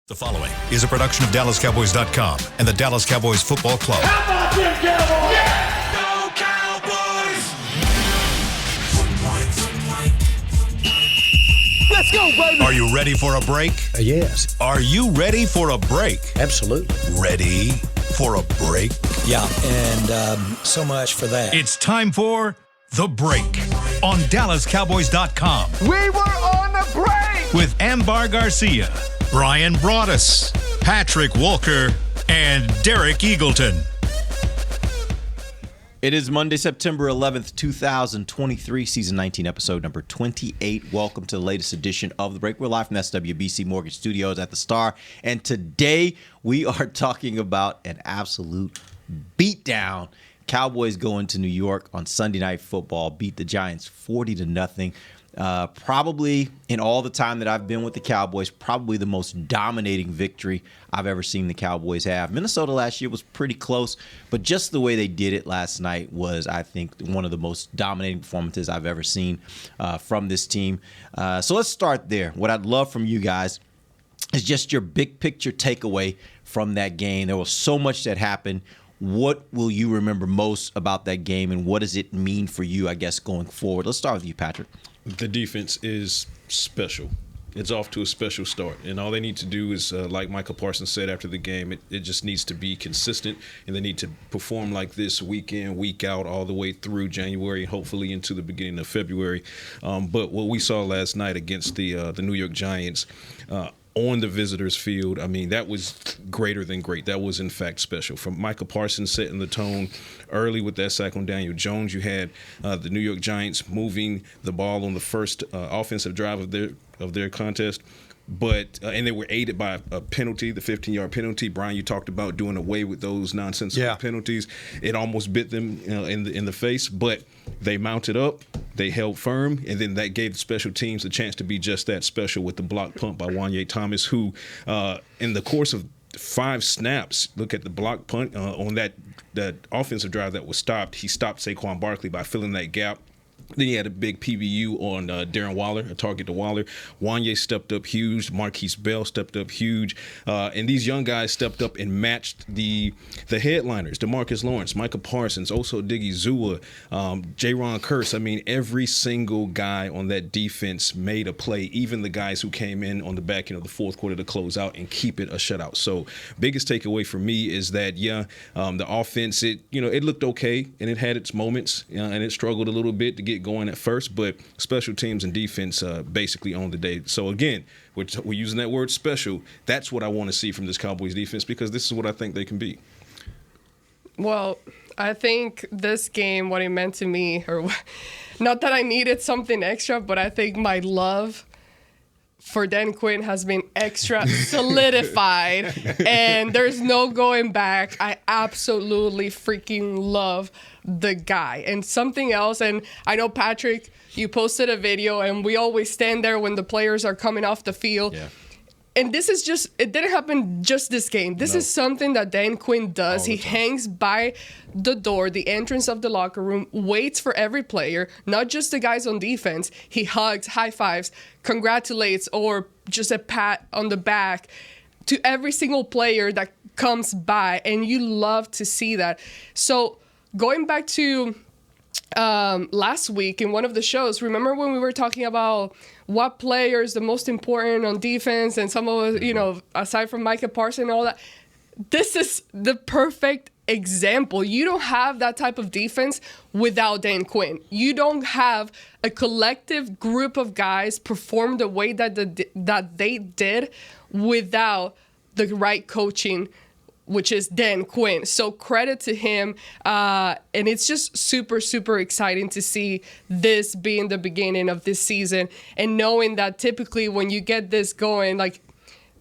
The following is a production of DallasCowboys.com and the Dallas Cowboys Football Club. How about them Cowboys? Yeah! Go Cowboys! Let's go, baby! Are you ready for a break? Yes. Are you ready for a break? Absolutely. Ready for a break? Yeah, and so much for that. It's time for The Break on DallasCowboys.com We were on the break! with Ambar Garcia, Brian Broaddus, Patrick Walker, and Derek Eagleton. It is Monday, September 11th, 2023, season 19, episode number 28. Welcome to the latest edition of The Break. We're live from SWBC Mortgage Studios at the Star, and today we are talking about an absolute beatdown. Cowboys go into New York on Sunday Night Football, beat the Giants 40-0. Probably in all the time that I've been with the Cowboys, probably the most dominating victory I've ever seen the Cowboys have. Minnesota last year was pretty close, but just the way they did it last night was, I think, one of the most dominating performances I've ever seen from this team. So let's start there. What I'd love from you guys is just your big picture takeaway from that game. There was so much that happened. What will you remember most about that game, and what does it mean for you, I guess, going forward? Let's start with you, Patrick. The defense is special. It's off to a special start. And all they need to do is, like Michael Parsons said after the game, it just needs to be consistent, and they need to perform like this week in, week out, all the way through January, hopefully into the beginning of February. But what we saw last night against the New York Giants, on the visitors' field, I mean, that was greater than great. That was, in fact, special. From Michael Parsons setting the tone early with that sack on Daniel Jones, you had the New York Giants moving the ball on the first offensive drive of their contest. But and they were aided by a penalty, the 15-yard penalty. Brian, you talked about doing away with those nonsensical penalties. It almost bit them in the face, but they mounted up, they held firm, and then that gave the special teams a chance to be just that special with the block punt by Wanye Thomas, who in the course of 5 snaps, look at the block punt on that offensive drive that was stopped. He stopped Saquon Barkley by filling that gap. Then he had a big PBU on Darren Waller, a target to Waller. Wanye stepped up huge. Marquise Bell stepped up huge. And these young guys stepped up and matched the headliners, DeMarcus Lawrence, Michael Parsons, also Diggy Zua, Jaron Kearse. I mean, every single guy on that defense made a play, even the guys who came in on the back end of the fourth quarter to close out and keep it a shutout. So biggest takeaway for me is that, the offense, it looked okay, and it had its moments, and it struggled a little bit to get going at first, but special teams and defense basically owned the day. So again, we're using that word special. That's what I want to see from this Cowboys defense, because this is what I think they can be. Well, I think this game, what it meant to me, or not that I needed something extra, but I think my love for Dan Quinn has been extra solidified, and there's no going back. I absolutely freaking love the guy. And something else, and I know, Patrick, you posted a video, and we always stand there when the players are coming off the field. Yeah. And this is just, it didn't happen just this game. This is something that Dan Quinn does. He hangs by the door, the entrance of the locker room, waits for every player, not just the guys on defense. He hugs, high fives, congratulates, or just a pat on the back to every single player that comes by. And you love to see that. So going back to last week in one of the shows, remember when we were talking about what player is the most important on defense, and some of us, aside from Micah Parsons and all that, this is the perfect example. You don't have that type of defense without Dan Quinn. You don't have a collective group of guys perform the way that they did without the right coaching, which is Dan Quinn. So credit to him. And it's just super, super exciting to see this being the beginning of this season, and knowing that typically when you get this going, like,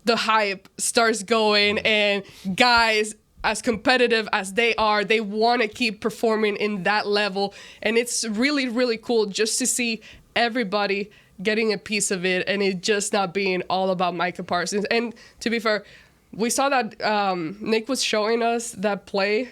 the hype starts going, and guys, as competitive as they are, they want to keep performing in that level. And it's really, really cool just to see everybody getting a piece of it, and it just not being all about Micah Parsons. And to be fair, we saw that Nick was showing us that play.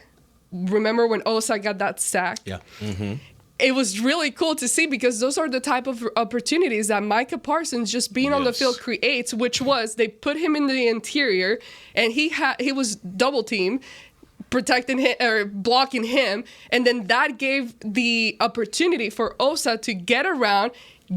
Remember when Osa got that sack? Yeah. Mm-hmm. it was really cool to see, because those are the type of opportunities that Micah Parsons just being on the field creates, which was they put him in the interior and he was double teamed, protecting him or blocking him, and then that gave the opportunity for Osa to get around,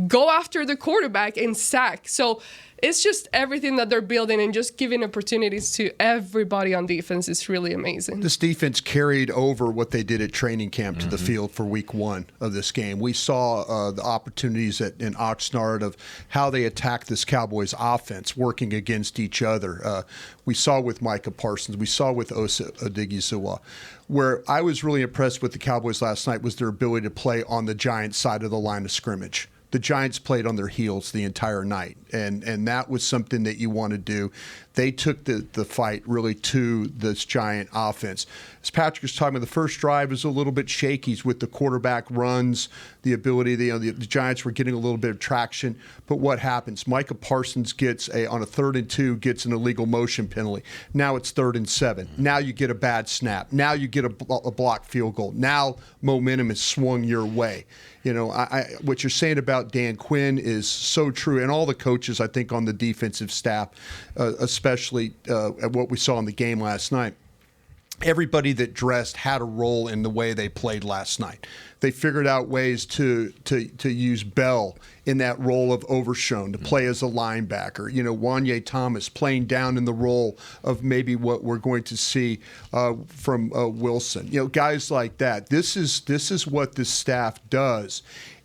go after the quarterback and sack. So it's just everything that they're building and just giving opportunities to everybody on defense is really amazing. This defense carried over what they did at training camp to the field for week one of this game. We saw the opportunities in Oxnard of how they attack this Cowboys offense working against each other. We saw with Micah Parsons. We saw with Osa Odighizuwa. Where I was really impressed with the Cowboys last night was their ability to play on the Giants' side of the line of scrimmage. The Giants played on their heels the entire night, and that was something that you want to do. They took the fight really to this Giant offense. As Patrick was talking about, the first drive was a little bit shaky with the quarterback runs, the ability, the Giants were getting a little bit of traction. But what happens? Micah Parsons gets on a 3rd and 2, gets an illegal motion penalty. Now it's 3rd and 7. Now you get a bad snap. Now you get a blocked field goal. Now momentum is swung your way. You know, what you're saying about Dan Quinn is so true, and all the coaches, I think, on the defensive staff, especially at what we saw in the game last night. Everybody that dressed had a role in the way they played last night. They figured out ways to use Bell in that role of Overshown, to play as a linebacker. You know, Wanye Thomas playing down in the role of maybe what we're going to see from Wilson. You know, guys like that. This is what this staff does.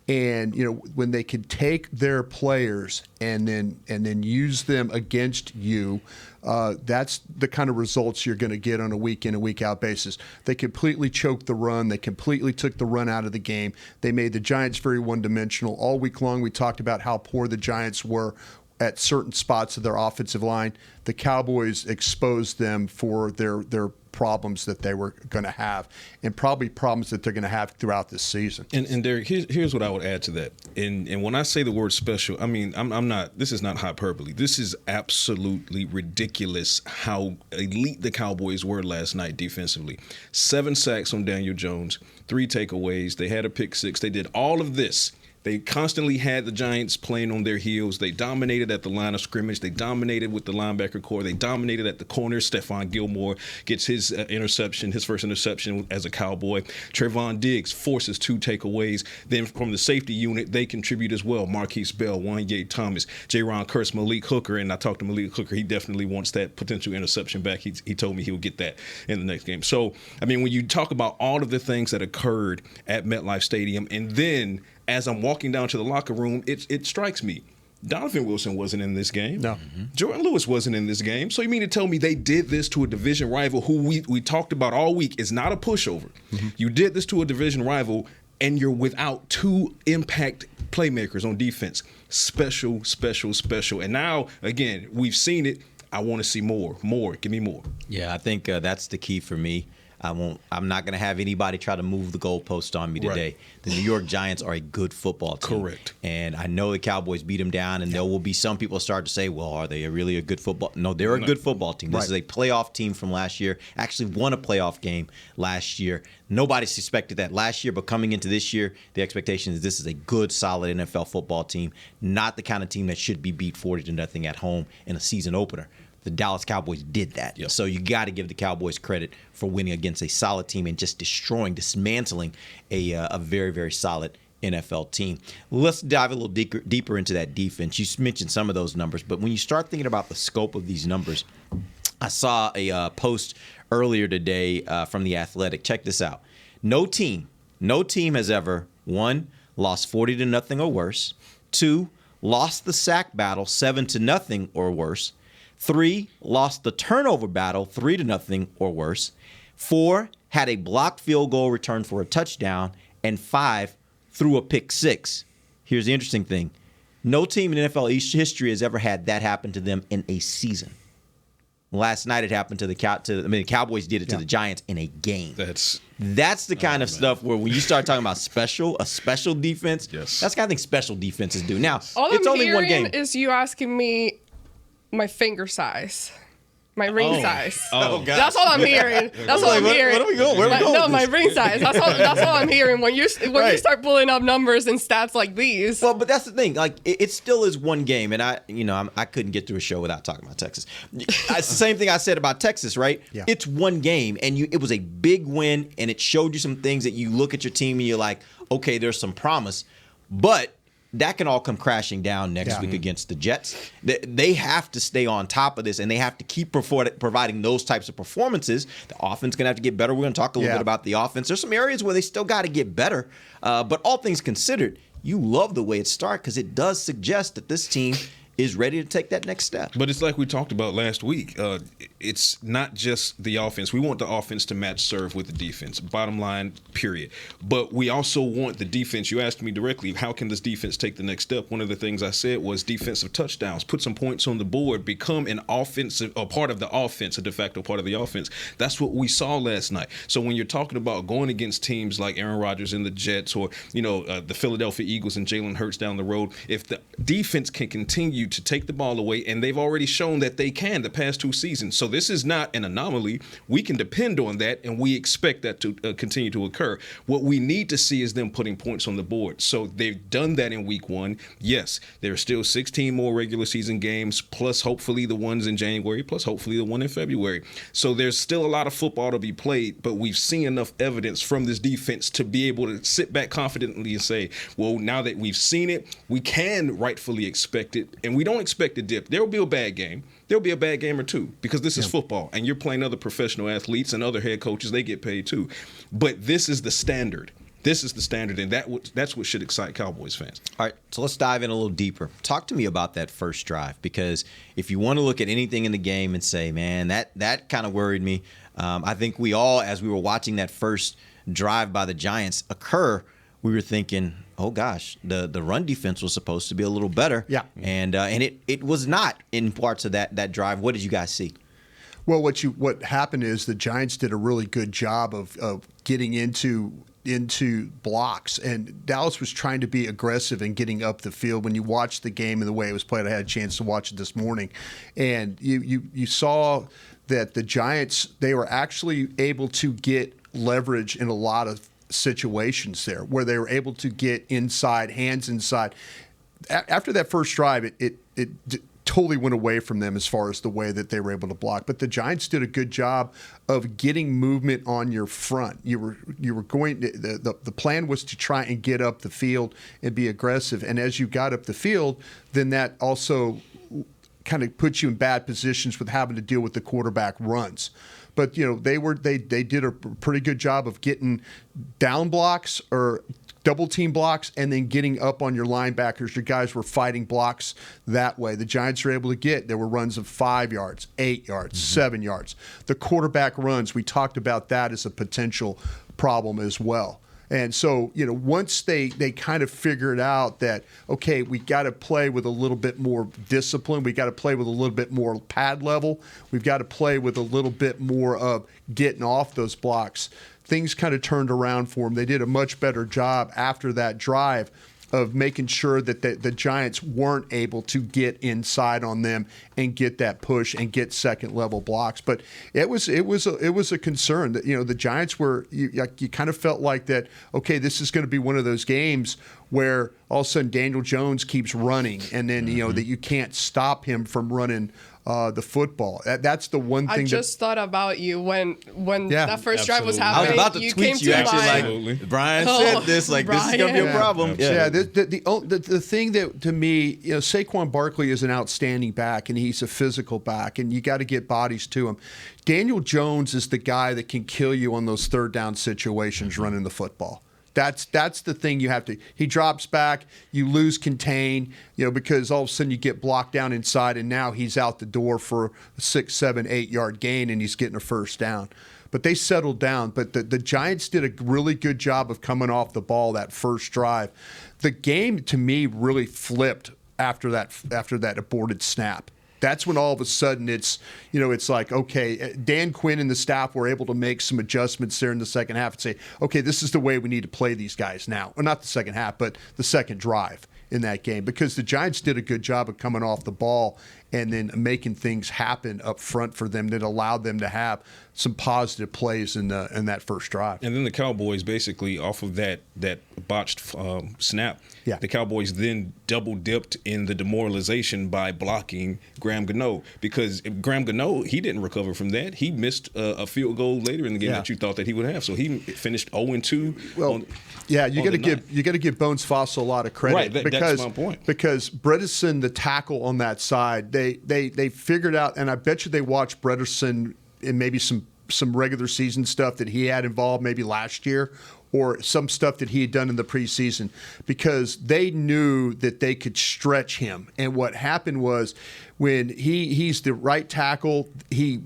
And, you know, when they can take their players and then use them against you, that's the kind of results you're going to get on a week in and week out basis. They completely choked the run. They completely took the run out of the game. They made the Giants very one-dimensional. All week long we talked about how poor the Giants were at certain spots of their offensive line. The Cowboys exposed them for their problems that they were going to have, and probably problems that they're going to have throughout this season. And Derek, here's what I would add to that. And when I say the word special, I mean, I'm not, this is not hyperbole. This is absolutely ridiculous how elite the Cowboys were last night defensively. 7 sacks on Daniel Jones, 3 takeaways. They had a pick 6. They did all of this. They constantly had the Giants playing on their heels. They dominated at the line of scrimmage. They dominated with the linebacker core. They dominated at the corner. Stephon Gilmore gets his interception, his first interception as a Cowboy. Trayvon Diggs forces 2 takeaways. Then from the safety unit, they contribute as well. Marquise Bell, Wanye Thomas, Jaron Curse, Malik Hooker. And I talked to Malik Hooker. He definitely wants that potential interception back. He told me he would get that in the next game. So, I mean, when you talk about all of the things that occurred at MetLife Stadium, and then as I'm walking down to the locker room, it strikes me. Donovan Wilson wasn't in this game. No. Jordan Lewis wasn't in this game. So you mean to tell me they did this to a division rival who we talked about all week is not a pushover. You did this to a division rival, and you're without 2 impact playmakers on defense. Special, special, special. And now, again, we've seen it. I want to see more. More. Give me more. Yeah, I think that's the key for me. I'm not going to have anybody try to move the goalpost on me today. Right. The New York Giants are a good football team. Correct. And I know the Cowboys beat them down, and there will be some people start to say, well, are they really a good football? No, they're a good football team. This is a playoff team from last year. Actually won a playoff game last year. Nobody suspected that last year, but coming into this year, the expectation is this is a good, solid NFL football team, not the kind of team that should be beat 40-0 at home in a season opener. The Dallas Cowboys did that. Yep. So you got to give the Cowboys credit for winning against a solid team and just dismantling a very, very solid NFL team. Let's dive a little deeper into that defense. You mentioned some of those numbers, but when you start thinking about the scope of these numbers, I saw a post earlier today from The Athletic. Check this out. No team has ever, 1, lost 40-0 or worse, 2, lost the sack battle 7-0 or worse, 3, lost the turnover battle 3-0 or worse. 4, had a blocked field goal returned for a touchdown. And 5, threw a pick 6. Here's the interesting thing. No team in NFL East history has ever had that happen to them in a season. Last night it happened to the Cowboys did it to the Giants in a game. That's the kind of stuff where when you start talking about a special defense, Yes. that's the kind of thing special defenses do. Now, All it's I'm only one hearing game. is you asking me my finger size. My ring size. Oh, God. That's all I'm hearing. That's all I'm hearing. Where are we going? Where are we going No, with my this? ring size. That's all I'm hearing. When you Right. start pulling up numbers and stats like these. Well, but that's the thing. Like, it still is one game, and I couldn't get through a show without talking about Texas. It's the same thing I said about Texas, right? Yeah. It's one game, and it was a big win, and it showed you some things that you look at your team and you're like, okay, there's some promise, but that can all come crashing down next week against the Jets. They have to stay on top of this, and they have to keep providing those types of performances. The offense is going to have to get better. We're going to talk a little bit about the offense. There's some areas where they still got to get better. But all things considered, you love the way it started because it does suggest that this team is ready to take that next step. But it's like we talked about last week. It's not just the offense. We want the offense to match serve with the defense. Bottom line, period. But we also want the defense. You asked me directly, how can this defense take the next step? One of the things I said was defensive touchdowns. Put some points on the board. Become an offensive, a part of the offense, a de facto part of the offense. That's what we saw last night. So when you're talking about going against teams like Aaron Rodgers and the Jets, or the Philadelphia Eagles and Jalen Hurts down the road, if the defense can continue to take the ball away, and they've already shown that they can the past 2 seasons. So this is not an anomaly. We can depend on that, and we expect that to continue to occur. What we need to see is them putting points on the board. So they've done that in week 1. Yes, there are still 16 more regular season games, plus hopefully the ones in January, plus hopefully the one in February. So there's still a lot of football to be played, but we've seen enough evidence from this defense to be able to sit back confidently and say, well, now that we've seen it, we can rightfully expect it, and we don't expect a dip. There will be a bad game. There'll be a bad game or two because this is football, and you're playing other professional athletes and other head coaches. They get paid too. But this is the standard. This is the standard, and that's what should excite Cowboys fans. All right, so let's dive in a little deeper. Talk to me about that first drive, because if you want to look at anything in the game and say, man, that kind of worried me, I think we all, as we were watching that first drive by the Giants occur, we were thinking, oh gosh, the run defense was supposed to be a little better. Yeah. And it was not in parts of that drive. What did you guys see? Well, what happened is the Giants did a really good job of getting into blocks, and Dallas was trying to be aggressive and getting up the field. When you watch the game and the way it was played, I had a chance to watch it this morning, and you saw that the Giants, they were actually able to get leverage in a lot of situations there where they were able to get inside, hands inside. After that first drive, it totally went away from them as far as the way that they were able to block. But the Giants did a good job of getting movement on your front. You were going to, the plan was to try and get up the field and be aggressive. And as you got up the field, then that also kind of puts you in bad positions with having to deal with the quarterback runs. But they did a pretty good job of getting down blocks or double team blocks and then getting up on your linebackers. Your guys were fighting blocks that way. The Giants were able to there were runs of 5 yards, 8 yards, 7 yards. The quarterback runs, we talked about that as a potential problem as well. And so, once they kind of figured out that, okay, we got to play with a little bit more discipline. We got to play with a little bit more pad level. We've got to play with a little bit more of getting off those blocks. Things kind of turned around for them. They did a much better job after that drive of making sure that the Giants weren't able to get inside on them and get that push and get second level blocks. But it was a concern that the Giants were you kind of felt like that. Okay, this is going to be one of those games where all of a sudden Daniel Jones keeps running, and then that you can't stop him from running the football. That's the one thing. I just thought about you when that first drive was absolutely. I was happening. about to you tweet came you to actually mind. Absolutely. Brian said this, this is going to be a problem. The thing that to me, Saquon Barkley is an outstanding back, and he's a physical back, and you got to get bodies to him. Daniel Jones is the guy that can kill you on those third down situations running the football. That's the thing you have to. He drops back, you lose contain, because all of a sudden you get blocked down inside, and now he's out the door for a 6, 7, 8 yard gain, and he's getting a first down. But they settled down. But the Giants did a really good job of coming off the ball that first drive. The game to me really flipped after that aborted snap. That's when all of a sudden it's like, okay, Dan Quinn and the staff were able to make some adjustments there in the second half and say, okay, this is the way we need to play these guys now. Or not the second half, but the second drive. in that game, because the Giants did a good job of coming off the ball and then making things happen up front for them that allowed them to have some positive plays in that first drive. And then the Cowboys basically off of that botched snap, Yeah. the Cowboys then double dipped in the demoralization by blocking Graham Gano, because Graham Gano, he didn't recover from that. He missed a field goal later in the game Yeah. that you thought that he would have. So he finished 0-2. Well, you got to give Bones Fossil a lot of credit, Right, because that's my point. Because Bredesen, the tackle on that side, they figured out, and I bet you they watched Bredesen in maybe some regular season stuff that he had involved maybe last year, or some stuff that he had done in the preseason, because they knew that they could stretch him. And what happened was, when he's the right tackle, he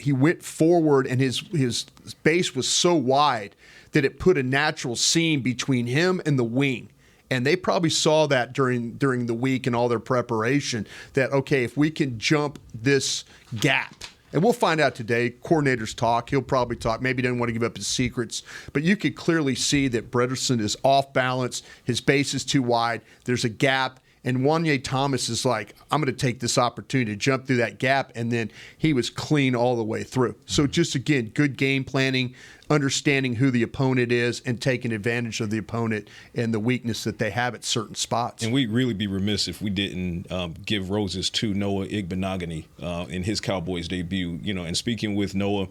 went forward, and his base was so wide that it put a natural seam between him and the wing. And they probably saw that during the week and all their preparation, that, okay, if we can jump this gap, and we'll find out today. Coordinators talk. He'll probably talk. Maybe he doesn't want to give up his secrets. But you could clearly see that Bredesen is off balance. His base is too wide. There's a gap. And Wanye Thomas is like, I'm going to take this opportunity to jump through that gap. And then he was clean all the way through. So just, again, good game planning, understanding who the opponent is, and taking advantage of the opponent and the weakness that they have at certain spots. And we'd really be remiss if we didn't give roses to Noah Igbenogany in his Cowboys debut. And speaking with Noah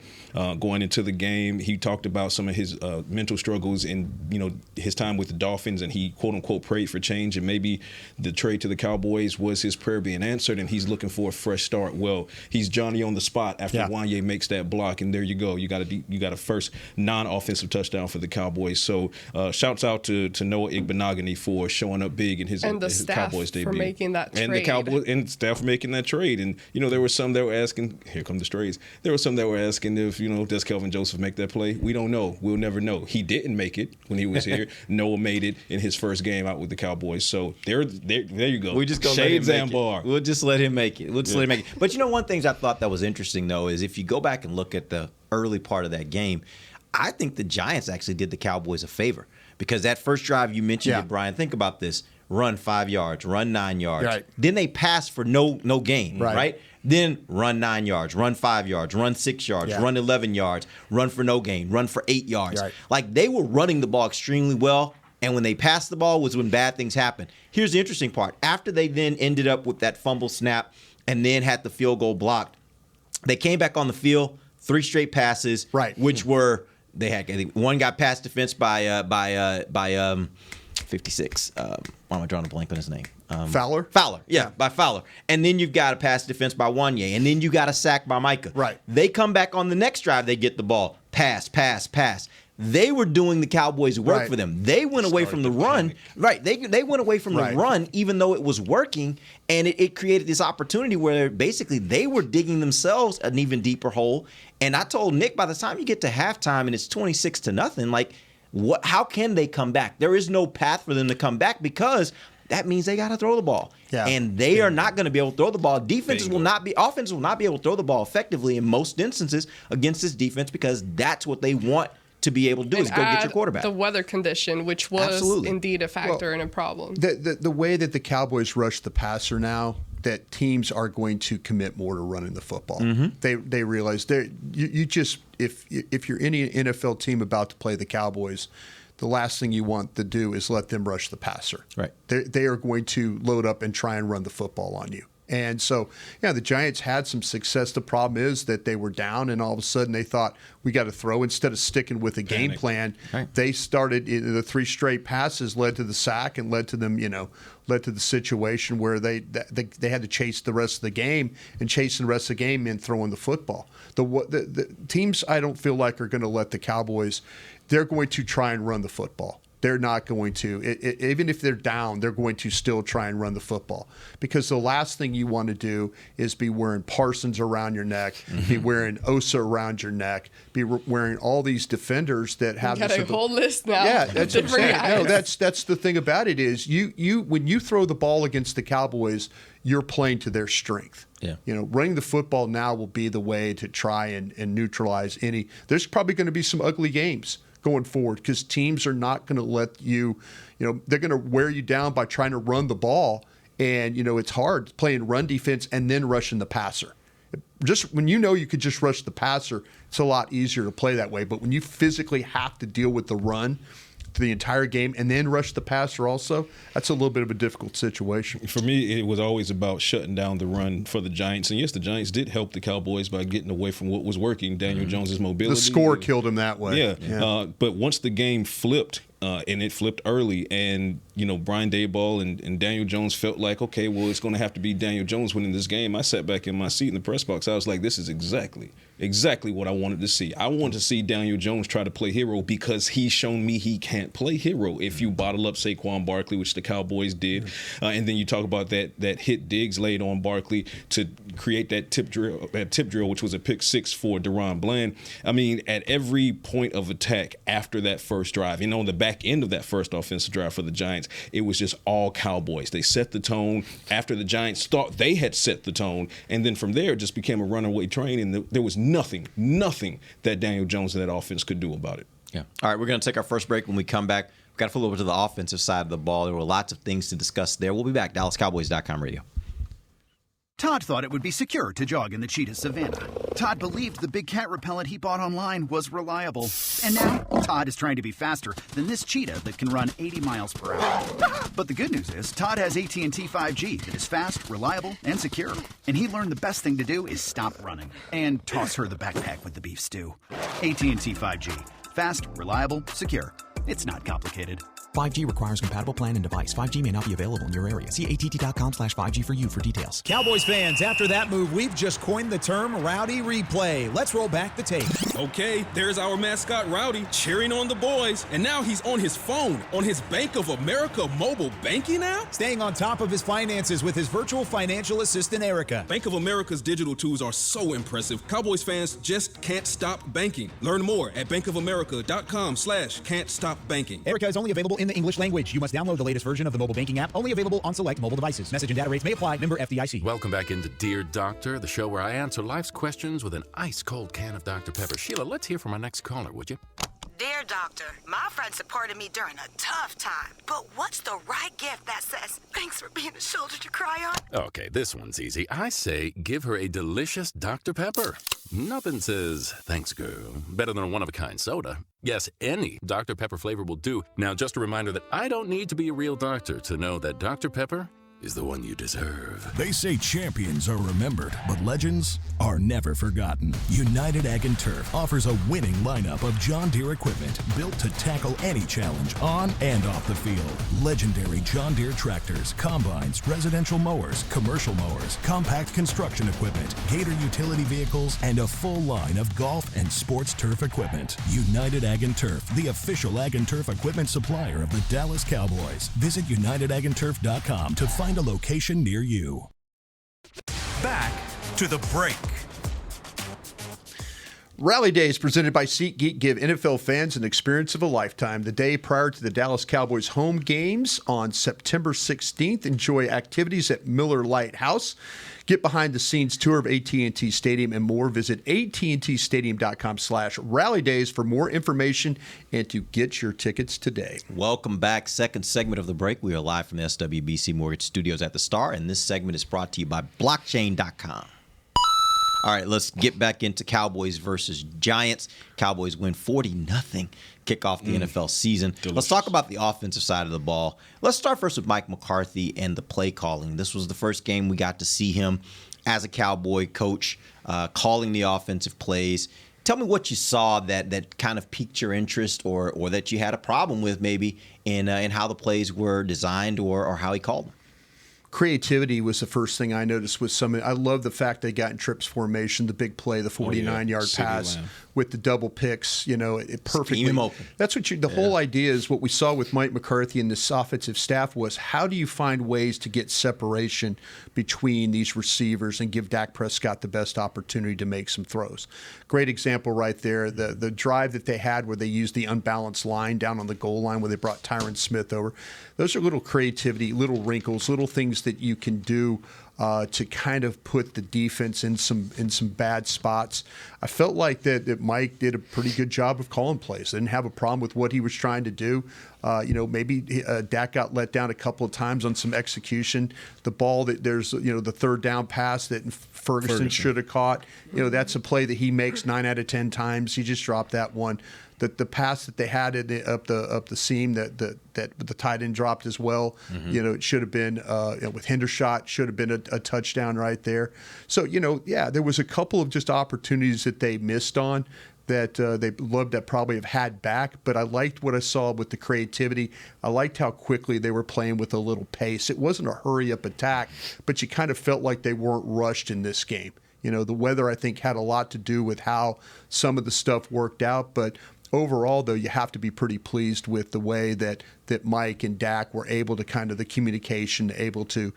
going into the game, he talked about some of his mental struggles in his time with the Dolphins, and he quote unquote prayed for change, and maybe the trade to the Cowboys was his prayer being answered, and he's looking for a fresh start. Well, he's Johnny on the spot after Wanye makes that block, and there you go. You got a first non-offensive touchdown for the Cowboys. So shouts out to Noah Igbenogany for showing up big in his Cowboys debut. For making that trade. And the Cowboys and staff for making that trade. And there were some that were asking, here come the strays. There were some that were asking if, does Kelvin Joseph make that play? We don't know. We'll never know. He didn't make it when he was here. Noah made it in his first game out with the Cowboys. So there you go. We're just gonna Shades let him and make bar. it. We'll just let him make it. Let him make it. But one thing I thought that was interesting, though, is if you go back and look at the early part of that game, I think the Giants actually did the Cowboys a favor, because that first drive you mentioned it, Brian. Think about this. Run 5 yards, run 9 yards. Right. Then they pass for no gain, Right. right? Then run 9 yards, run 5 yards, run 6 yards, run 11 yards, run for no gain, run for 8 yards. Right. Like, they were running the ball extremely well, and when they passed the ball was when bad things happened. Here's the interesting part. After they then ended up with that fumble snap and then had the field goal blocked, they came back on the field, 3 straight passes, which were – they had, I think, one got past defense by 56. Why am I drawing a blank on his name? Fowler? Fowler, by Fowler. And then you've got a pass defense by Wanye. And then you got a sack by Micah. Right. They come back on the next drive. They get the ball. Pass. They were doing the Cowboys' work for them. They went away from the run. Right. They went away from the run, even though it was working. And it created this opportunity where basically they were digging themselves an even deeper hole. And I told Nick, by the time you get to halftime and it's 26-0, like, how can they come back? There is no path for them to come back, because that means they got to throw the ball. Yeah. And they are not going to be able to throw the ball. Offenses will not be able to throw the ball effectively in most instances against this defense, because that's what they want to be able to do, is go get your quarterback. The weather condition, which was indeed a factor and a problem. The way that the Cowboys rush the passer now, that teams are going to commit more to running the football. Mm-hmm. They realize you just, if you're any NFL team about to play the Cowboys, the last thing you want to do is let them rush the passer. Right. They are going to load up and try and run the football on you. And so, the Giants had some success. The problem is that they were down, and all of a sudden they thought, we got to throw. Instead of sticking with a game plan, they started, the 3 straight passes led to the sack and led to them, led to the situation where they had to chase the rest of the game, and chasing the rest of the game meant throwing the football. The teams, I don't feel like, are going to let the Cowboys, they're going to try and run the football. They're not going to, even if they're down, they're going to still try and run the football, because the last thing you want to do is be wearing Parsons around your neck, be wearing Osa around your neck, be wearing all these defenders that have you got a whole list now. Yeah, that's what I'm saying. Guys. No, that's the thing about it is you when you throw the ball against the Cowboys, you're playing to their strength. Yeah. Running the football now will be the way to try and neutralize any. There's probably going to be some ugly games going forward, because teams are not going to let you, they're going to wear you down by trying to run the ball. And, it's hard playing run defense and then rushing the passer. Just when you could just rush the passer, it's a lot easier to play that way. But when you physically have to deal with the run the entire game and then rush the passer also, that's a little bit of a difficult situation. For me, it was always about shutting down the run for the Giants. And yes, the Giants did help the Cowboys by getting away from what was working, Daniel Jones's mobility. The score killed him that way. Yeah. But once the game flipped, and it flipped early, and Brian Daboll and Daniel Jones felt like, okay, well, it's going to have to be Daniel Jones winning this game. I sat back in my seat in the press box. I was like, this is exactly what I wanted to see. I wanted to see Daniel Jones try to play hero, because he's shown me he can't play hero. If you bottle up Saquon Barkley, which the Cowboys did, and then you talk about that hit Diggs laid on Barkley to create that tip drill, which was a pick six for Deron Bland. I mean, at every point of attack after that first drive, on the back end of that first offensive drive for the Giants, it was just all Cowboys. They set the tone after the Giants thought they had set the tone, and then from there it just became a runaway train, and there was nothing that Daniel Jones and that offense could do about it. Yeah. All right, we're going to take our first break. When we come back, we've got to flip over to the offensive side of the ball. There were lots of things to discuss there. We'll be back. DallasCowboys.com radio. Todd thought it would be secure to jog in the cheetah savanna. Todd believed the big cat repellent he bought online was reliable. And now, Todd is trying to be faster than this cheetah that can run 80 miles per hour. But the good news is, Todd has AT&T 5G that is fast, reliable, and secure. And he learned the best thing to do is stop running and toss her the backpack with the beef stew. AT&T 5G. Fast, reliable, secure. It's not complicated. 5G requires compatible plan and device. 5G may not be available in your area. See att.com/5G for you for details. Cowboys fans, after that move, we've just coined the term Rowdy Replay. Let's roll back the tape. Okay, there's our mascot Rowdy cheering on the boys. And now he's on his phone, on his Bank of America mobile banking app? Staying on top of his finances with his virtual financial assistant, Erica. Bank of America's digital tools are so impressive. Cowboys fans just can't stop banking. Learn more at bankofamerica.com/can't stop banking. Erica is only available in the English language. You must download the latest version of the mobile banking app, only available on select mobile devices. Message and data rates may apply. Member FDIC. Welcome back into Dear Doctor, the show where I answer life's questions with an ice-cold can of Dr. Pepper. Sheila, let's hear from our next caller, would you? Dear Doctor, my friend supported me during a tough time, but what's the right gift that says, thanks for being a shoulder to cry on? Okay, this one's easy. I say give her a delicious Dr. Pepper. Nothing says, thanks, girl, better than a one-of-a-kind soda. Yes, any Dr. Pepper flavor will do. Now, just a reminder that I don't need to be a real doctor to know that Dr. Pepper is the one you deserve. They say champions are remembered, but legends are never forgotten. United Ag and Turf offers a winning lineup of John Deere equipment built to tackle any challenge on and off the field. Legendary John Deere tractors, combines, residential mowers, commercial mowers, compact construction equipment, Gator utility vehicles, and a full line of golf and sports turf equipment. United Ag and Turf, the official Ag and Turf equipment supplier of the Dallas Cowboys. Visit UnitedAgAndTurf.com to find a location near you. Back to the break. Rally Days presented by SeatGeek give NFL fans an experience of a lifetime. The day prior to the Dallas Cowboys home games on September 16th, enjoy activities at Miller Lite House. Get behind-the-scenes tour of AT&T Stadium and more. Visit attstadium.com/Rally Days for more information and to get your tickets today. Welcome back. Second segment of the break. We are live from the SWBC Mortgage Studios at the Star, and this segment is brought to you by blockchain.com. All right, let's get back into Cowboys versus Giants. Cowboys win 40-0, kick off the NFL season. Delicious. Let's talk about the offensive side of the ball. Let's start first with Mike McCarthy and the play calling. This was the first game we got to see him as a Cowboy coach calling the offensive plays. Tell me what you saw that kind of piqued your interest or that you had a problem with maybe in how the plays were designed or how he called them. Creativity was the first thing I noticed with some. I love the fact they got in trips formation, the big play, the 49-yard pass with the double picks. It perfectly. Scheme him open. That's what the whole idea is. What we saw with Mike McCarthy and this offensive staff was how do you find ways to get separation between these receivers and give Dak Prescott the best opportunity to make some throws. Great example right there. The drive that they had where they used the unbalanced line down on the goal line where they brought Tyron Smith over. Those are little creativity, little wrinkles, little things that you can do to kind of put the defense in some bad spots. I felt like that Mike did a pretty good job of calling plays. Didn't have a problem with what he was trying to do. Maybe Dak got let down a couple of times on some execution. The ball that there's the third down pass that Ferguson should have caught. That's a play that he makes 9 out of 10 times. He just dropped that one. The pass that they had up the seam that the tight end dropped as well. It should have been with Hendershot should have been a touchdown right there. So there was a couple of just opportunities that they missed on that they loved that probably have had back. But I liked what I saw with the creativity. I liked how quickly they were playing with a little pace. It wasn't a hurry up attack, but you kind of felt like they weren't rushed in this game. The weather I think had a lot to do with how some of the stuff worked out, but overall, though, you have to be pretty pleased with the way that Mike and Dak were able to kind of the communication, able to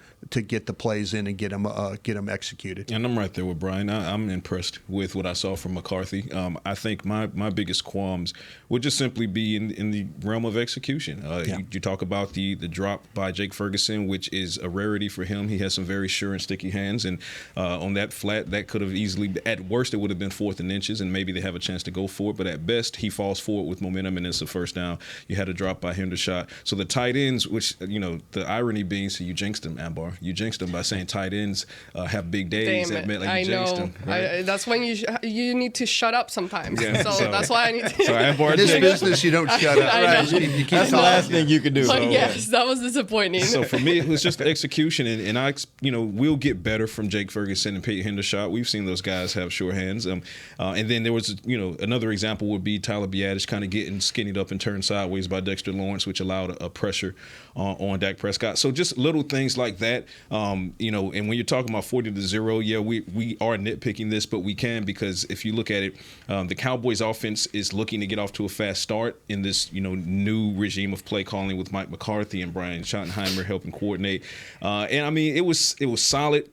get the plays in and get them executed. And I'm right there with Brian. I'm impressed with what I saw from McCarthy. I think my biggest qualms would just simply be in the realm of execution. You talk about the drop by Jake Ferguson, which is a rarity for him. He has some very sure and sticky hands, and on that flat, that could have easily, at worst, it would have been 4th and inches, and maybe they have a chance to go for it. But at best, he falls forward with momentum, and it's a first down. You had a drop by Hendershot. So the tight ends, which, the irony being, so you jinxed them, Ambar. You jinxed them by saying tight ends have big days. Damn it. I know. Them, right? That's when you need to shut up sometimes. Yeah, so that's why I need to. So Ambar, in this business, you don't shut up. Right? You keep That's the last thing you can do. But yes, that was disappointing. So for me, it was just the execution, and I, we'll get better from Jake Ferguson and Peyton Hendershot. We've seen those guys have sure hands. And then there was, another example would be Tyler Biadasz kind of getting skinnied up and turned sideways by Dexter Lawrence, which allowed a pressure on Dak Prescott. So just little things like that, and when you're talking about 40-0, yeah, we are nitpicking this, but we can, because if you look at it, the Cowboys offense is looking to get off to a fast start in this, new regime of play calling with Mike McCarthy and Brian Schottenheimer helping coordinate. And I mean, it was solid,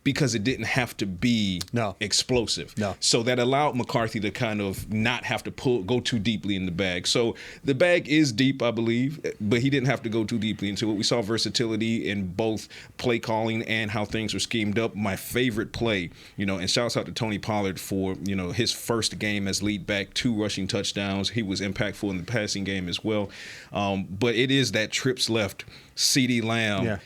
because it didn't have to be explosive. No. So that allowed McCarthy to kind of not have to go too deeply in the bag. So the bag is deep, I believe, but he didn't have to go too deeply into it. We saw versatility in both play calling and how things were schemed up. My favorite play, and shouts out to Tony Pollard for, his first game as lead back, 2 rushing touchdowns. He was impactful in the passing game as well. But it is that trips left, CeeDee Lamb. Yeah.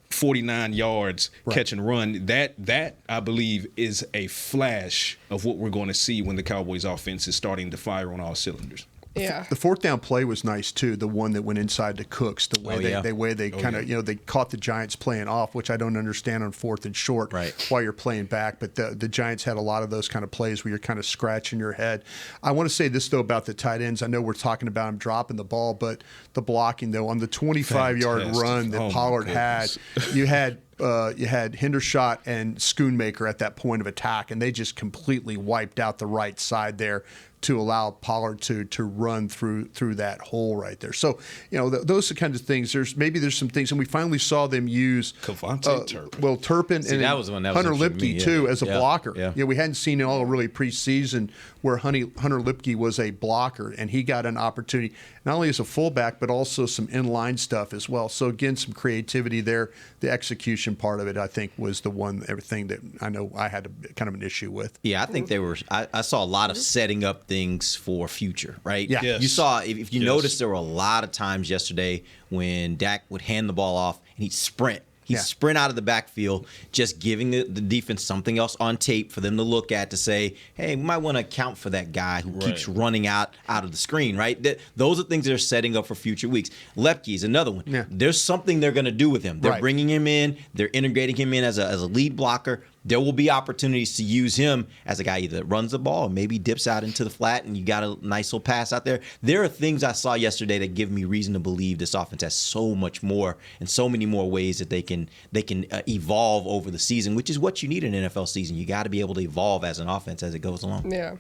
49 yards, catch and run. That I believe is a flash of what we're going to see when the Cowboys offense is starting to fire on all cylinders. Yeah. The 4th down play was nice too. The one that went inside to Cooks, the way they kind of they caught the Giants playing off, which I don't understand on 4th and short while you're playing back. But the Giants had a lot of those kind of plays where you're kind of scratching your head. I want to say this though about the tight ends. I know we're talking about them dropping the ball, but the blocking though on the 25-yard run that Pollard had, you had Hendershot and Schoonmaker at that point of attack, and they just completely wiped out the right side there to allow Pollard to run through that hole right there. So, those are the kinds of things. There's some things, and we finally saw them use Turpin. Well, Turpin and Hunter Lipke too as a blocker. Yeah. We hadn't seen it all really preseason where Hunter Lipke was a blocker, and he got an opportunity not only as a fullback but also some inline stuff as well. So again, some creativity there. The execution part of it, I think, was everything that I know I had kind of an issue with. Yeah, I think they were. I saw a lot of setting up things for future, right? Yeah. You saw, if you noticed, there were a lot of times yesterday when Dak would hand the ball off and he'd sprint. He'd sprint out of the backfield, just giving the defense something else on tape for them to look at to say, hey, we might want to account for that guy who keeps running out of the screen, right? Those are things that are setting up for future weeks. Lepke is another one. Yeah. There's something they're going to do with him. They're bringing him in. They're integrating him in as a lead blocker. There will be opportunities to use him as a guy either that runs the ball or maybe dips out into the flat and you got a nice little pass out there. There are things I saw yesterday that give me reason to believe this offense has so much more and so many more ways that they can evolve over the season, which is what you need in an NFL season. You got to be able to evolve as an offense as it goes along. Yeah.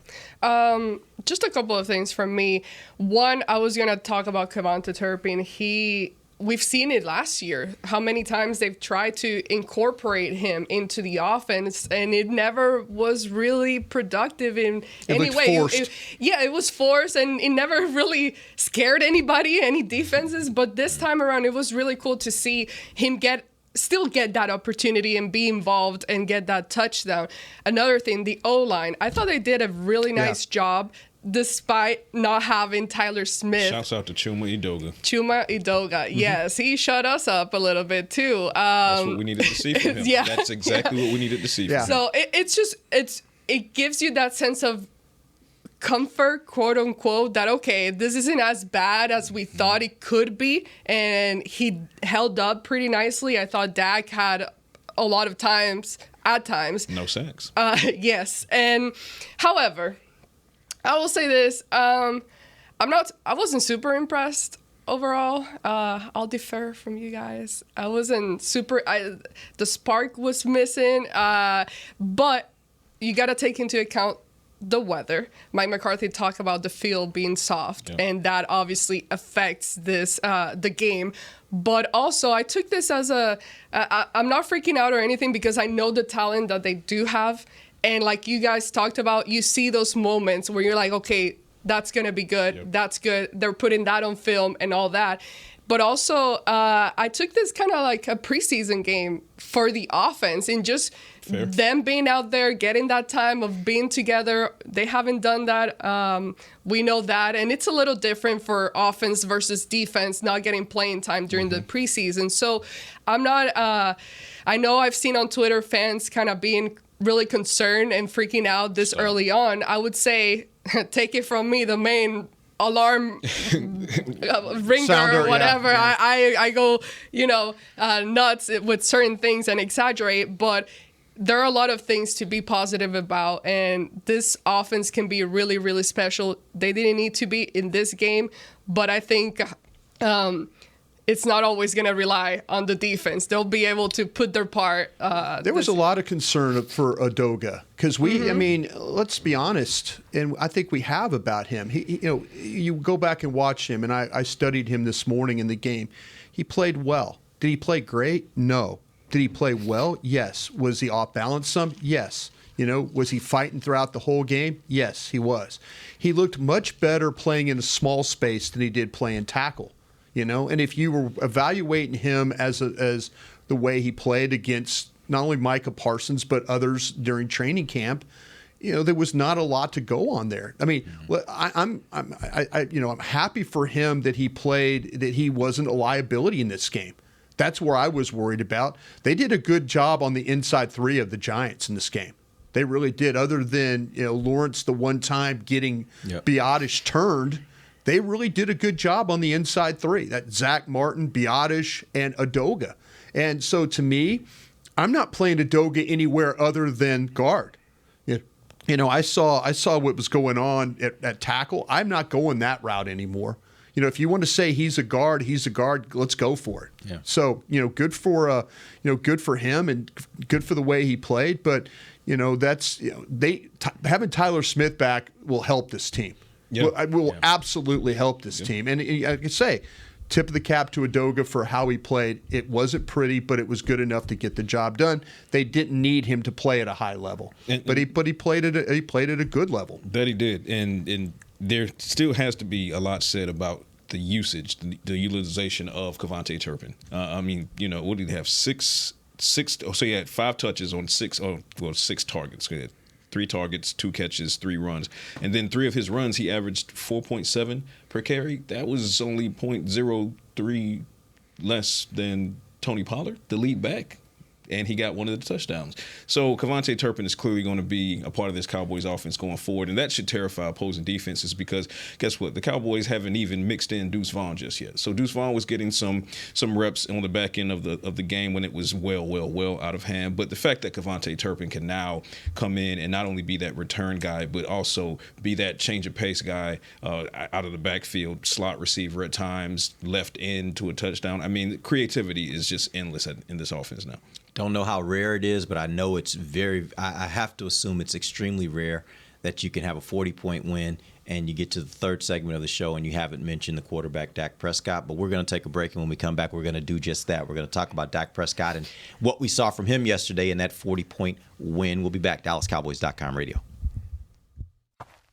Just a couple of things from me. One, I was going to talk about Kevonta Turpin. We've seen it last year, how many times they've tried to incorporate him into the offense, and it never was really productive in any way. It was forced, and it never really scared anybody, any defenses. But this time around, it was really cool to see him get still get that opportunity and be involved and get that touchdown. Another thing, the O-line. I thought they did a really nice job despite not having Tyler Smith. Shouts out to Chuma Edoga, yes. He shut us up a little bit too. That's what we needed to see from him. Yeah. That's exactly what we needed to see from him. So it gives you that sense of comfort, quote unquote, that okay, this isn't as bad as we thought it could be, and he held up pretty nicely. I thought Dak had a lot of times, at times, no sacks. Yes, and however, I will say this: I wasn't super impressed overall. I'll defer from you guys. I wasn't super. The spark was missing, but you got to take into account the weather. Mike McCarthy talked about the field being soft, and that obviously affects this the game. But also, I took this as I'm not freaking out or anything because I know the talent that they do have. And like you guys talked about, you see those moments where you're like, okay, that's going to be good. Yep. That's good. They're putting that on film and all that. But also, I took this kind of like a preseason game for the offense and just them being out there, getting that time of being together. They haven't done that. We know that. And it's a little different for offense versus defense, not getting playing time during the preseason. So I'm not, I know I've seen on Twitter fans kind of being really concerned and freaking out this early on. I would say, take it from me, the main alarm ringer Sounder, or whatever. Yeah. I go, nuts with certain things and exaggerate, but there are a lot of things to be positive about, and this offense can be really, really special. They didn't need to be in this game, but I think it's not always going to rely on the defense. They'll be able to put their part. There was a lot of concern for Edoga because I mean, let's be honest, and I think we have about him. He you go back and watch him, and I studied him this morning in the game. He played well. Did he play great? No. Did he play well? Yes. Was he off balance some? Yes. Was he fighting throughout the whole game? Yes, he was. He looked much better playing in a small space than he did playing tackle. And if you were evaluating him as the way he played against not only Micah Parsons but others during training camp, there was not a lot to go on there. I mean, I'm happy for him that he played, that he wasn't a liability in this game. That's where I was worried about. They did a good job on the inside three of the Giants in this game. They really did. Other than Lawrence the one time getting Biotish turned. They really did a good job on the inside three. That Zach Martin, Biotish, and Edoga. And so to me, I'm not playing Edoga anywhere other than guard. I saw what was going on at tackle. I'm not going that route anymore. If you want to say he's a guard, let's go for it. Yeah. So, good for him and good for the way he played. But, having Tyler Smith back will help this team. Yep. Will absolutely help this team. And I can say, tip of the cap to Edoga for how he played. It wasn't pretty, but it was good enough to get the job done. They didn't need him to play at a high level, but he played at a good level. That he did, and there still has to be a lot said about the usage, the utilization of Kevontae Turpin. I mean, what did he have? Six. So he had 5 touches on 6 targets. 3 targets, 2 catches, 3 runs. And then 3 of his runs, he averaged 4.7 per carry. That was only 0.03 less than Tony Pollard, the lead back. And he got one of the touchdowns. So Kevontae Turpin is clearly going to be a part of this Cowboys offense going forward. And that should terrify opposing defenses because guess what? The Cowboys haven't even mixed in Deuce Vaughn just yet. So Deuce Vaughn was getting some reps on the back end of the game when it was well out of hand. But the fact that Kevontae Turpin can now come in and not only be that return guy, but also be that change of pace guy out of the backfield, slot receiver at times, left end to a touchdown. I mean, creativity is just endless in this offense now. Don't know how rare it is, but I know it's I have to assume it's extremely rare that you can have a 40-point win and you get to the third segment of the show and you haven't mentioned the quarterback, Dak Prescott. But we're going to take a break, and when we come back, we're going to do just that. We're going to talk about Dak Prescott and what we saw from him yesterday in that 40-point win. We'll be back. DallasCowboys.com radio.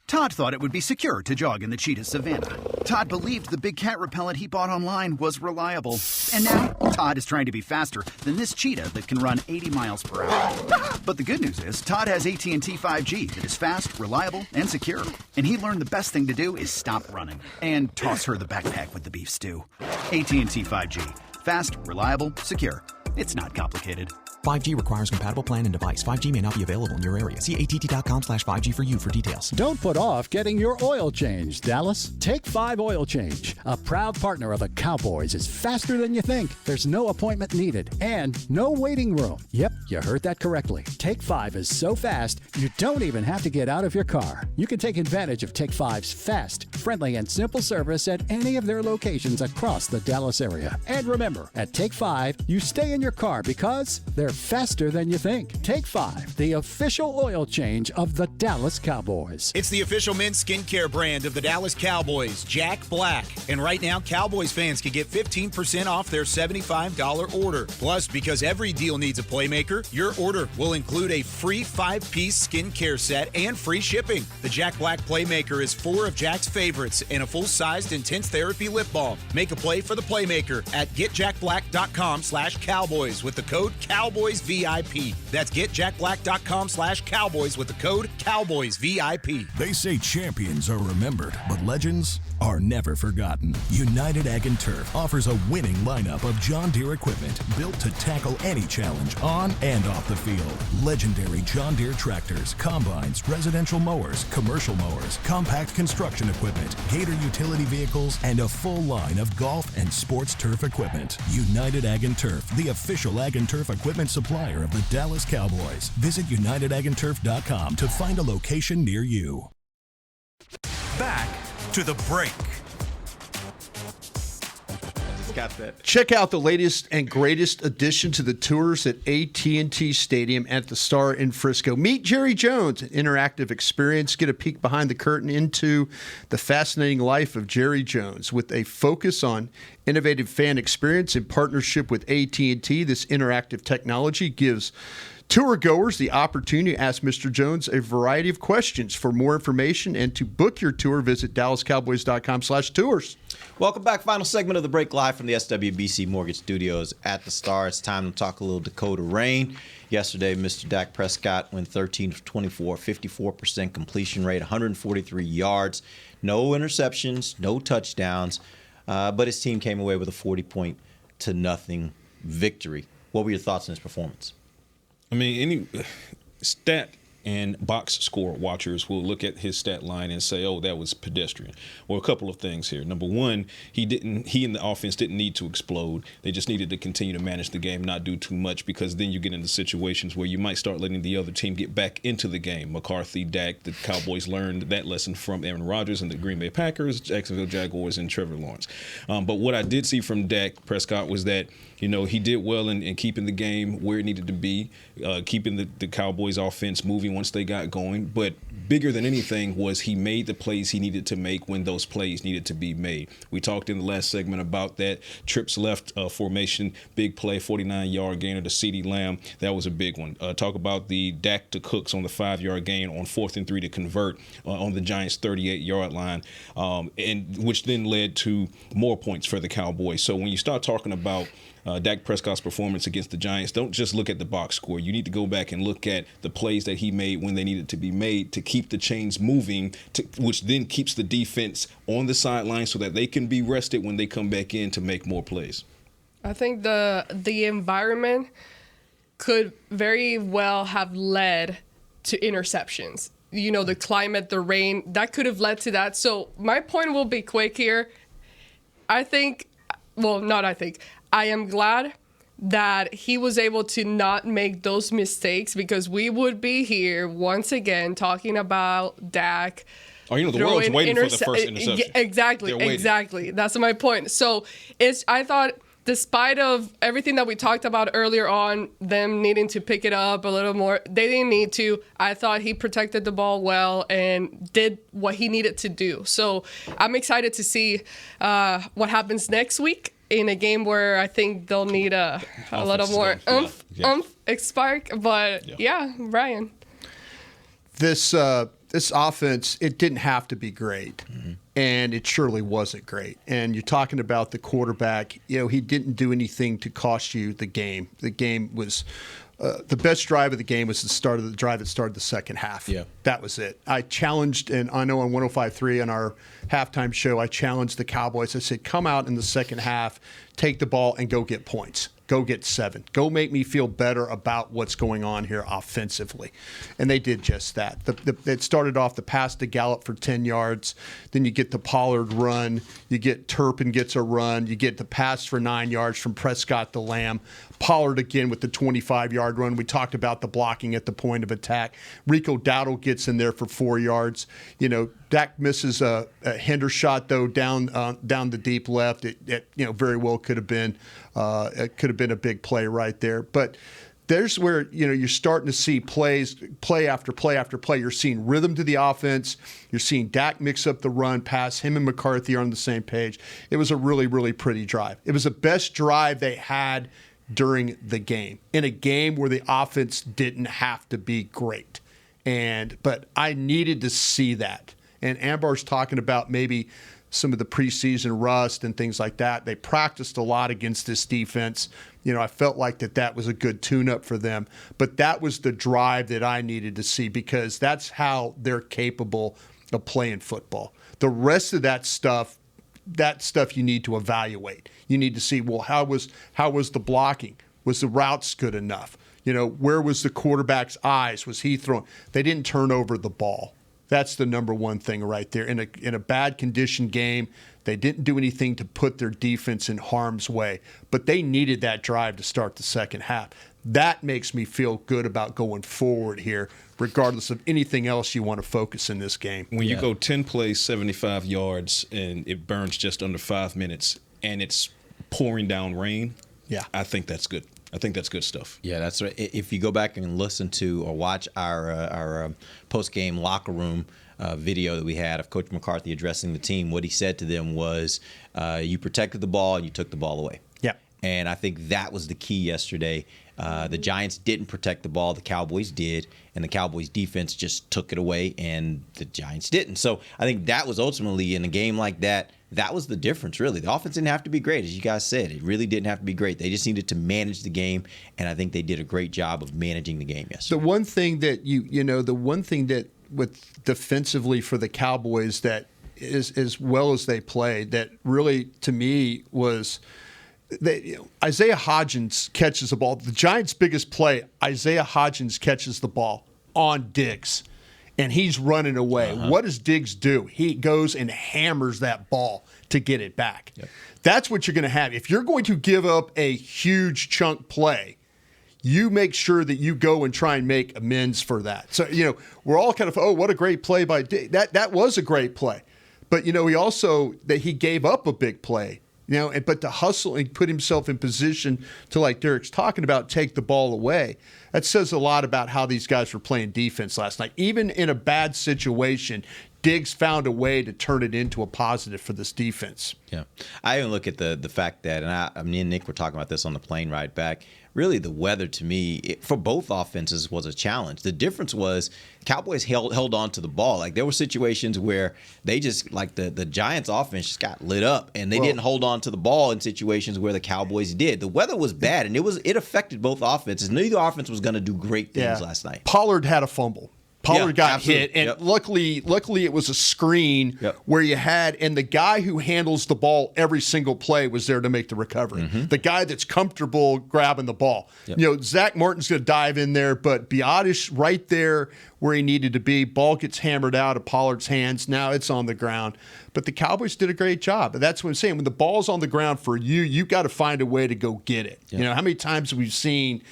Todd thought it would be secure to jog in the cheetah savanna. Todd believed the big cat repellent he bought online was reliable. And now, Todd is trying to be faster than this cheetah that can run 80 miles per hour. But the good news is, Todd has AT&T 5G that is fast, reliable, and secure. And he learned the best thing to do is stop running and toss her the backpack with the beef stew. AT&T 5G. Fast, reliable, secure. It's not complicated. 5G requires compatible plan and device. 5G may not be available in your area. See att.com/5G for you for details. Don't put off getting your oil changed, Dallas. Take 5 Oil Change, a proud partner of the Cowboys, is faster than you think. There's no appointment needed and no waiting room. Yep, you heard that correctly. Take 5 is so fast, you don't even have to get out of your car. You can take advantage of Take 5's fast, friendly, and simple service at any of their locations across the Dallas area. And remember, at Take 5, you stay in your car because they're faster than you think. Take 5, the official oil change of the Dallas Cowboys. It's the official men's skincare brand of the Dallas Cowboys, Jack Black. And right now, Cowboys fans can get 15% off their $75 order. Plus, because every deal needs a playmaker, your order will include a free 5-piece skincare set and free shipping. The Jack Black Playmaker is 4 of Jack's favorites and a full-sized intense therapy lip balm. Make a play for the Playmaker at getjackblack.com/Cowboys with the code COWBOYSVIP. That's getjackblack.com/Cowboys with the code COWBOYSVIP. They say champions are remembered, but legends are never forgotten. United Ag and Turf offers a winning lineup of John Deere equipment built to tackle any challenge on and off the field. Legendary John Deere tractors, combines, residential mowers, commercial mowers, compact construction equipment, Gator utility vehicles, and a full line of golf and sports turf equipment. United Ag and Turf, the official Ag and Turf equipment supplier of the Dallas Cowboys. Visit UnitedAgAndTurf.com to find a location near you. Back to the break. Got that. Check out the latest and greatest addition to the tours at AT&T Stadium at the Star in Frisco. Meet Jerry Jones, an interactive experience. Get a peek behind the curtain into the fascinating life of Jerry Jones. With a focus on innovative fan experience in partnership with AT&T, this interactive technology gives tour goers the opportunity to ask Mr. Jones a variety of questions. For more information and to book your tour, visit DallasCowboys.com/tours. Welcome back. Final segment of the break, live from the SWBC Mortgage Studios at the Star. It's time to talk a little Dakota Rain. Yesterday, Mr. Dak Prescott went 13 of 24, 54% completion rate, 143 yards, no interceptions, no touchdowns, but his team came away with a 40-0 victory. What were your thoughts on his performance? I mean, any stat and box score watchers will look at his stat line and say, oh, that was pedestrian. Well, a couple of things here. Number one, he and the offense didn't need to explode. They just needed to continue to manage the game, not do too much, because then you get into situations where you might start letting the other team get back into the game. McCarthy, Dak, the Cowboys learned that lesson from Aaron Rodgers and the Green Bay Packers, Jacksonville Jaguars, and Trevor Lawrence. But what I did see from Dak Prescott was that, you know, he did well in keeping the game where it needed to be, keeping the Cowboys offense moving once they got going. But bigger than anything was he made the plays he needed to make when those plays needed to be made. We talked in the last segment about that trips left formation, big play, 49-yard gainer to CeeDee Lamb. That was a big one. Talk about the Dak to Cooks on the 5-yard gain on 4th and 3 to convert on the Giants' 38-yard line, and which then led to more points for the Cowboys. So when you start talking about Dak Prescott's performance against the Giants, don't just look at the box score. You need to go back and look at the plays that he made when they needed to be made to keep the chains moving, which then keeps the defense on the sideline so that they can be rested when they come back in to make more plays. I think the environment could very well have led to interceptions. You know, the climate, the rain, that could have led to that. So my point will be quick here. I am glad that he was able to not make those mistakes, because we would be here once again talking about Dak. Oh, you know, the world's waiting for the first interception. Exactly. That's my point. So I thought, despite of everything that we talked about earlier on, them needing to pick it up a little more, they didn't need to. I thought he protected the ball well and did what he needed to do. So I'm excited to see what happens next week in a game where I think they'll need a little more spark. But Ryan. This offense, it didn't have to be great. Mm-hmm. and it surely wasn't great. And you're talking about the quarterback. He didn't do anything to cost you the game. The game was the best drive of the game was the drive that started the second half. Yeah. That was it. I challenged, and I know on 105.3 on our halftime show, I challenged the Cowboys. I said, come out in the second half, take the ball, and go get points. Go get 7. Go make me feel better about what's going on here offensively. And they did just that. It started off the pass to Gallup for 10 yards. Then you get the Pollard run. You get Turpin gets a run. You get the pass for 9 yards from Prescott to Lamb. Pollard again with the 25-yard run. We talked about the blocking at the point of attack. Rico Dowdle gets in there for 4 yards. Dak misses a Hinder shot, though, down the deep left. It very well could have been a big play right there. But there's where you're starting to see play after play after play. You're seeing rhythm to the offense. You're seeing Dak mix up the run pass. Him and McCarthy are on the same page. It was a really, really pretty drive. It was the best drive they had during the game, in a game where the offense didn't have to be great. But I needed to see that. And Ambar's talking about maybe some of the preseason rust and things like that. They practiced a lot against this defense. I felt like that was a good tune-up for them. But that was the drive that I needed to see, because that's how they're capable of playing football. The rest of that stuff you need to evaluate. You need to see, well, how was the blocking? Was the routes good enough? Where was the quarterback's eyes? Was he throwing? They didn't turn over the ball. That's the number one thing right there. In a bad condition game, they didn't do anything to put their defense in harm's way. But they needed that drive to start the second half. That makes me feel good about going forward here, regardless of anything else you want to focus in this game. When you go 10 plays, 75 yards, and it burns just under 5 minutes, and it's pouring down rain, I think that's good. I think that's good stuff. Yeah, that's right. If you go back and listen to or watch our post-game locker room video that we had of Coach McCarthy addressing the team, what he said to them was, you protected the ball and you took the ball away. Yeah. And I think that was the key yesterday. The Giants didn't protect the ball. The Cowboys did. And the Cowboys defense just took it away, and the Giants didn't. So I think that was ultimately, in a game like that, that was the difference, really. The offense didn't have to be great, as you guys said. It really didn't have to be great. They just needed to manage the game, and I think they did a great job of managing the game yesterday. The one thing that with defensively for the Cowboys that is, as well as they played, that really, to me, was Isaiah Hodgins catches the ball. The Giants' biggest play, Isaiah Hodgins catches the ball on Diggs, and he's running away. What does Diggs do? He goes and hammers that ball to get it back. Yep. That's what you're going to have. If you're going to give up a huge chunk play, you make sure that you go and try and make amends for that. So, we're all kind of, oh, what a great play by Diggs. That was a great play. But, he gave up a big play. But to hustle and put himself in position to, like Derek's talking about, take the ball away, that says a lot about how these guys were playing defense last night. Even in a bad situation, Diggs found a way to turn it into a positive for this defense. Yeah. I even look at the fact that, and me and Nick were talking about this on the plane ride back, really the weather to me, for both offenses, was a challenge. The difference was Cowboys held on to the ball. Like, there were situations where they just, like the Giants offense just got lit up, and they didn't hold on to the ball in situations where the Cowboys did. The weather was bad, and it affected both offenses. Neither offense was going to do great things last night. Pollard had a fumble. Pollard got hit, and luckily it was a screen where you had, and the guy who handles the ball every single play was there to make the recovery. Mm-hmm. The guy that's comfortable grabbing the ball. Yep. Zach Martin's going to dive in there, but Biotish right there where he needed to be. Ball gets hammered out of Pollard's hands. Now it's on the ground. But the Cowboys did a great job. That's what I'm saying. When the ball's on the ground for you, you've got to find a way to go get it. Yep. How many times have we seen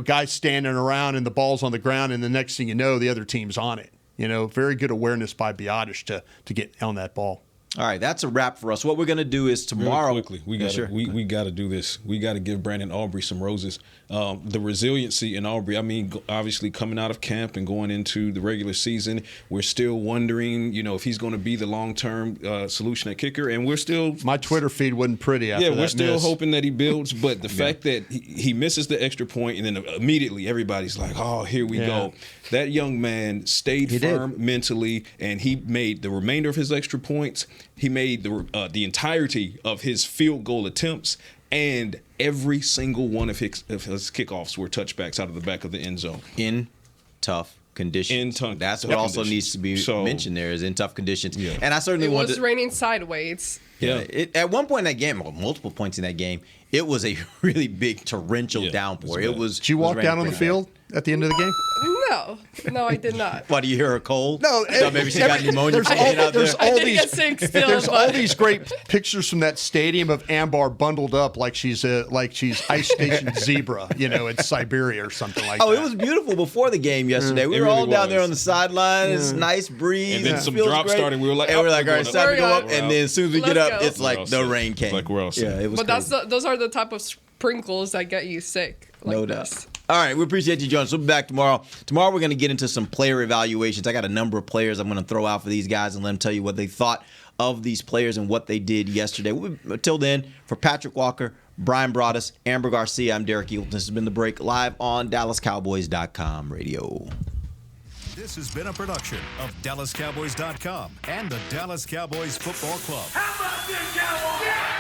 guys standing around and the ball's on the ground, and the next thing you know, the other team's on it. Very good awareness by Biotish to get on that ball. All right, that's a wrap for us. What we're going to do is tomorrow. Really quickly, we got to do this. We got to give Brandon Aubrey some roses. The resiliency in Aubrey. I mean, obviously coming out of camp and going into the regular season, we're still wondering, if he's going to be the long-term solution at kicker, and we're still. My Twitter feed wasn't pretty after that. Yeah, we're still miss. hoping that he builds, but the fact that he misses the extra point, and then immediately everybody's like, "Oh, here we go." That young man stayed firm mentally, and he made the remainder of his extra points. He made the entirety of his field goal attempts, and every single one of his kickoffs were touchbacks out of the back of the end zone. In tough conditions. That's what also needs to be mentioned there is in tough conditions. Yeah. And I certainly wanted. It was raining sideways. Yeah. At one point in that game, or multiple points in that game, it was a really big torrential downpour. Did you walk down on the field at the end of the game? No, I did not. Why, do you hear her cold? No, maybe she got pneumonia. There's all these great pictures from that stadium of Ambar bundled up like she's ice station zebra, in Siberia or something like that. Oh, it was beautiful before the game yesterday. We were all down there on the sideline. It's nice breeze. And then some drops started. We were like, all right, it's time to go up. And then as soon as we get up, go. it's like the rain came. Like we're all sick. Yeah, it was. But those are the type of sprinkles that get you sick. No doubt. All right, we appreciate you, John. So we'll be back tomorrow. Tomorrow we're going to get into some player evaluations. I got a number of players I'm going to throw out for these guys and let them tell you what they thought of these players and what they did yesterday. Until then, for Patrick Walker, Brian Broaddus, Amber Garcia, I'm Derek Eagleton. This has been The Break live on DallasCowboys.com radio. This has been a production of DallasCowboys.com and the Dallas Cowboys Football Club. How about this, Cowboys? Yeah!